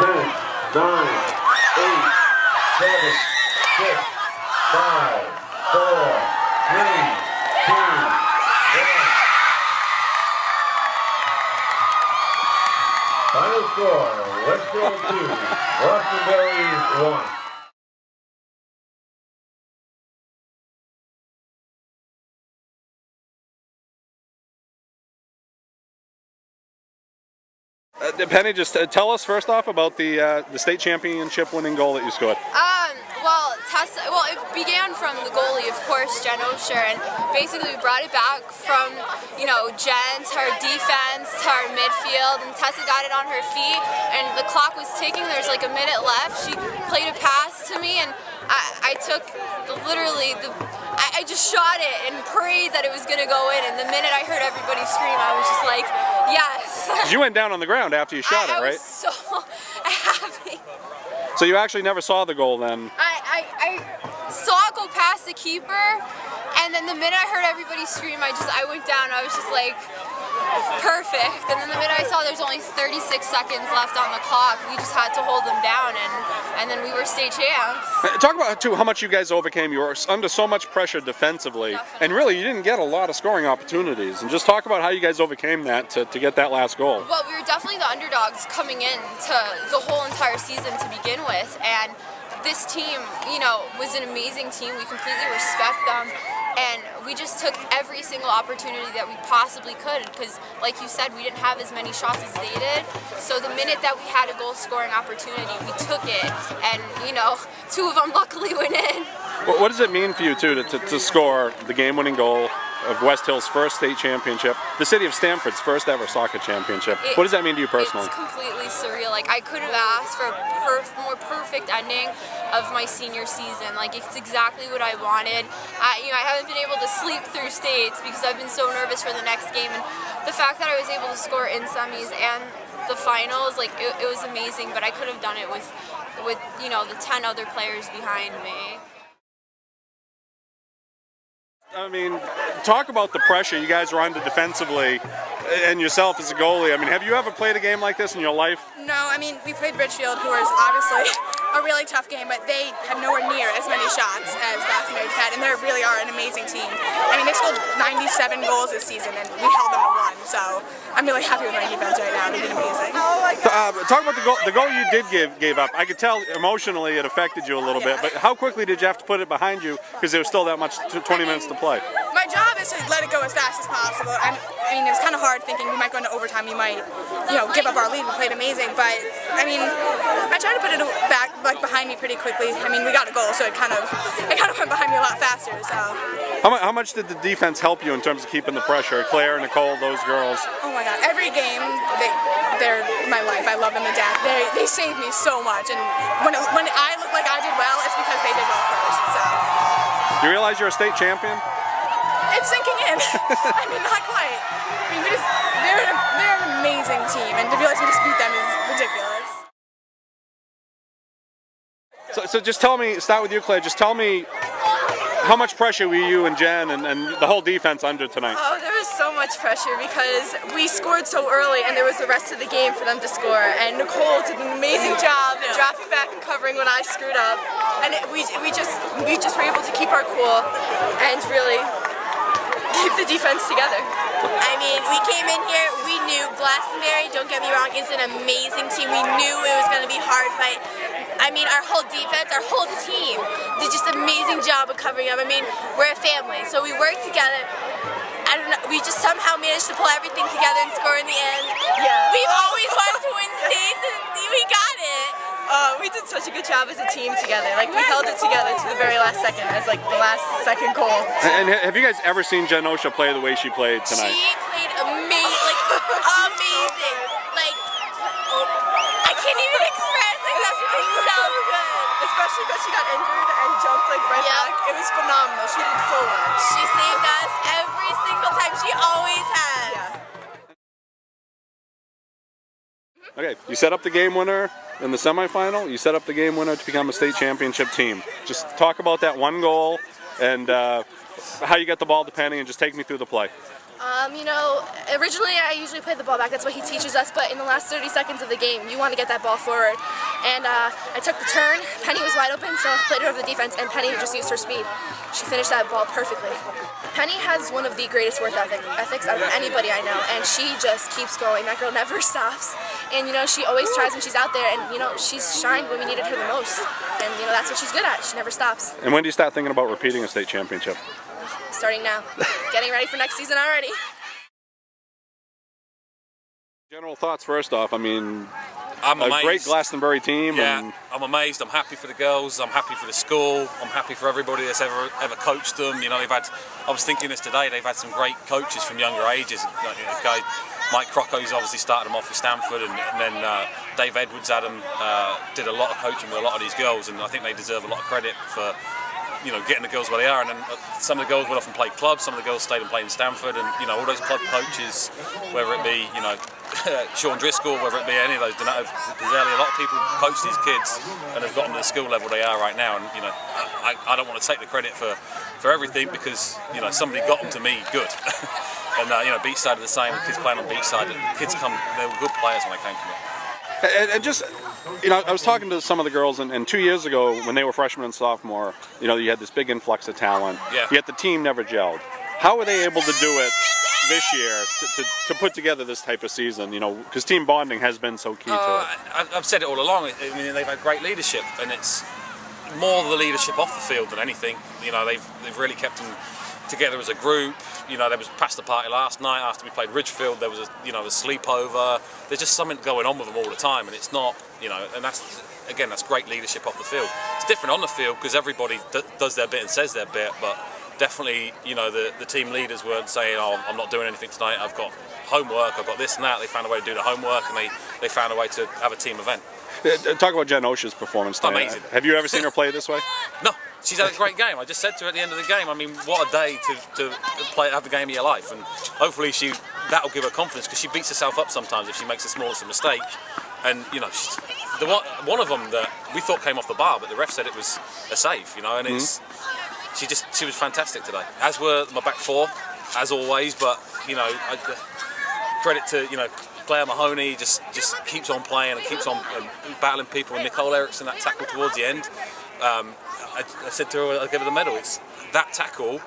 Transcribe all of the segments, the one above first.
9, 8, 7, 6, 5, 4, 3, 2, 1. Final score, Westhill 2, Glastonbury 1. Penny, just tell us first off about the state championship winning goal that you scored. Well, it began from the goalie, of course, Jen Osher, and basically we brought it back from, Jen to her defense, to our midfield, and Tessa got it on her feet, and the clock was ticking. There's like a minute left. She played a pass to me, and I took I just shot it and prayed that it was going to go in, and the minute I heard everybody scream, I was just like, yes. You went down on the ground after you shot it, right? I was so happy. So you actually never saw the goal then? I saw it go past the keeper, and then the minute I heard everybody scream, I went down. I was just like, perfect. And then the minute I saw there's only 36 seconds left on the clock, we just had to hold them down, and then we were state champs. Talk about too how much you guys overcame. You were under so much pressure defensively, Definitely. and really you didn't get a lot of scoring opportunities. And just talk about how you guys overcame that to get that last goal. Well, we were definitely the underdogs coming in to the whole entire season to begin with, and this team, was an amazing team. We completely respect them, and we just took every single opportunity that we possibly could, because like you said, we didn't have as many shots as they did. So the minute that we had a goal scoring opportunity, we took it, and two of them luckily went in. What does it mean for you too to score the game-winning goal of West Hill's first state championship, the city of Stamford's first ever soccer championship? What does that mean to you personally? It's completely surreal. Like, I could have asked for a more perfect ending of my senior season. Like, it's exactly what I wanted. I haven't been able to sleep through states because I've been so nervous for the next game, and the fact that I was able to score in semis and the finals, like, it was amazing. But I could have done it with the 10 other players behind me. I mean, talk about the pressure you guys were under defensively, and yourself as a goalie. I mean, have you ever played a game like this in your life? No, we played Richfield, who was obviously a really tough game, but they had nowhere near as many shots as Glastonbury's had, and they really are an amazing team. They scored 97 goals this season, and we held them to 1, so I'm really happy with my defense right now. They did amazing. Talk about the goal you did give up. I could tell emotionally it affected you a little bit, but how quickly did you have to put it behind you because there was still that much 20 minutes to play? My job is to let it go as fast as possible. It was kind of hard thinking we might go into overtime, we might, give up our lead. We played amazing, but I tried to put it back, behind me pretty quickly. We got a goal, so it kind of went behind me a lot faster. So. How much did the defense help you in terms of keeping the pressure? Claire, Nicole, those girls. Oh my God! Every game, they're my life. I love them to death. They save me so much, and when I look like I did well, it's because they did well first. So. You realize you're a state champion? It's sinking in. Not quite. They're an amazing team, and to realize we just beat them is ridiculous. So just tell me, start with you, Claire, just tell me how much pressure were you and Jen and the whole defense under tonight? Oh, there was so much pressure because we scored so early and there was the rest of the game for them to score, and Nicole did an amazing job dropping back and covering when I screwed up, and we just were able to keep our cool and really keep the defense together. We came in here, we knew Glastonbury, don't get me wrong, is an amazing team. We knew it was going to be a hard fight. Our whole defense, our whole team did just an amazing job of covering up. We're a family, so we work together. I don't know, we just somehow managed to pull everything together and score in the end. Yeah. We've always wanted to win states, and we got it. We did such a good job as a team together. We held it together to the very last second as the last second goal. And have you guys ever seen Jen Osher play the way she played tonight? She played amazing, amazing. I can't even express. So good. Especially because she got injured and jumped right back. It was phenomenal. She did so much. She saved us every single time. She always has. Yeah. Okay, you set up the game winner in the semifinal. You set up the game winner to become a state championship team. Just talk about that one goal and how you got the ball to Penny, and just take me through the play. You know, originally I usually play the ball back. That's what he teaches us. But in the last 30 seconds of the game, you want to get that ball forward. And I took the turn. Penny was wide open, so I played it over the defense, and Penny just used her speed. She finished that ball perfectly. Penny has one of the greatest work ethics out of anybody I know, and she just keeps going. That girl never stops. And, you know, she always tries when she's out there, and, you know, she's shined when we needed her the most. And, you know, that's what she's good at. She never stops. And when do you start thinking about repeating a state championship? Starting now. Getting ready for next season already. General thoughts first off. I mean, I'm amazed. A great Glastonbury team. Yeah, and I'm amazed. I'm happy for the girls. I'm happy for the school. I'm happy for everybody that's ever coached them. You know, I was thinking this today. They've had some great coaches from younger ages. You know, guy Mike Crocco's obviously started them off with Stanford, and then Dave Edwards did a lot of coaching with a lot of these girls, and I think they deserve a lot of credit for, you know, getting the girls where they are. And then some of the girls went off and played clubs, some of the girls stayed and played in Stanford, and, you know, all those club coaches, whether it be, you know, Sean Driscoll, whether it be any of those, Donato Pizzelli, a lot of people coach these kids and have got them to the skill level they are right now. And, you know, I don't want to take the credit for everything, because, you know, somebody got them to me good. And, you know, Beachside are the same. Kids playing on Beachside, kids they were good players when they came to me. And just, you know, I was talking to some of the girls, and 2 years ago when they were freshmen and sophomore, you know, you had this big influx of talent. Yeah. Yet the team never gelled. How were they able to do it this year to put together this type of season? You know, because team bonding has been so key to it. I've said it all along. I mean, they've had great leadership, and it's more the leadership off the field than anything. You know, they've really kept them together as a group. You know, there was pasta party last night after we played Ridgefield. There was a sleepover. There's just something going on with them all the time, and it's not, you know, and that's great leadership off the field. It's different on the field because everybody does their bit and says their bit, but definitely, you know, the team leaders weren't saying, oh, I'm not doing anything tonight, I've got homework, I've got this and that. They found a way to do the homework, and they found a way to have a team event. Talk about Jen Osha's performance tonight. Amazing. Have you ever seen her play this way? No. She's had a great game. I just said to her at the end of the game, I mean, what a day to have the game of your life, and hopefully that'll give her confidence, because she beats herself up sometimes if she makes the smallest mistake. And, you know, one of them that we thought came off the bar, but the ref said it was a save, you know, and she was fantastic today, as were my back four, as always. But, you know, credit to, you know, Claire Mahoney, just keeps on playing and keeps on battling people, and Nicole Erickson, that tackle towards the end. I said to her, I'll give her the medal. It's that tackle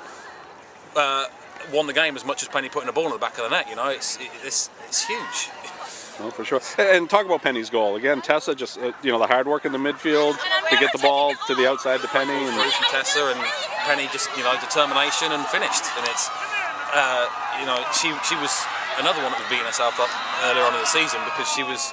won the game as much as Penny putting the ball in the back of the net. You know, it's huge. Oh, for sure. And talk about Penny's goal again. Tessa, just you know, the hard work in the midfield to get the ball to the outside to Penny, and from Tessa, and Penny just, you know, determination, and finished. And it's you know, she was another one that was beating herself up earlier on in the season, because she was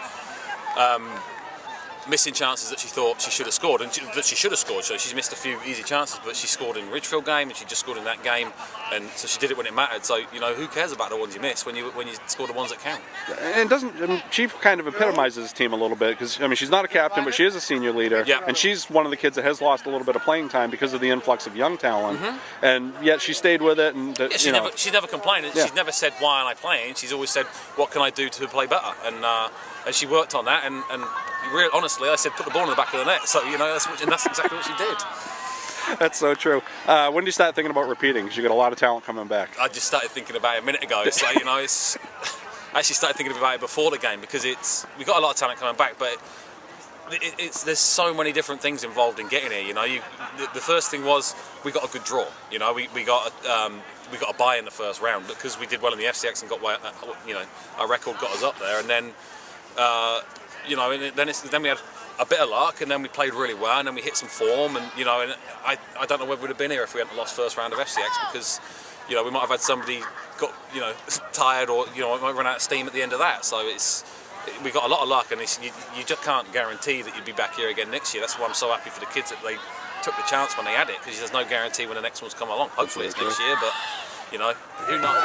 missing chances that she thought she should have scored, and that she should have scored. So she's missed a few easy chances, but she scored in the Ridgefield game, and she just scored in that game, and so she did it when it mattered. So, you know, who cares about the ones you miss when you score the ones that count? And she kind of epitomizes this team a little bit, because I mean, she's not a captain, but she is a senior leader, yeah. And she's one of the kids that has lost a little bit of playing time because of the influx of young talent, and yet she stayed with it. And yeah, she never complained. Yeah. She's never said, why am I playing? She's always said, what can I do to play better? And she worked on that, and really, honestly, I said, put the ball in the back of the net. So, you know, that's exactly what she did. That's so true. When do you start thinking about repeating? Because you got a lot of talent coming back. I just started thinking about it a minute ago. It's like, you know, I actually started thinking about it before the game, because we've got a lot of talent coming back, but there's so many different things involved in getting here. You know, the first thing was we got a good draw. You know, we got a bye in the first round because we did well in the FCX and got, you know, our record got us up there, and then. You know, and then we had a bit of luck, and then we played really well, and then we hit some form, and, you know, and I don't know whether we'd have been here if we hadn't lost first round of FCX, because, you know, we might have had somebody got, you know, tired, or, you know, might run out of steam at the end of that. So we got a lot of luck, and you just can't guarantee that you'd be back here again next year. That's why I'm so happy for the kids that they took the chance when they had it, because there's no guarantee when the next one's come along. Hopefully it's next year, but, you know, who knows?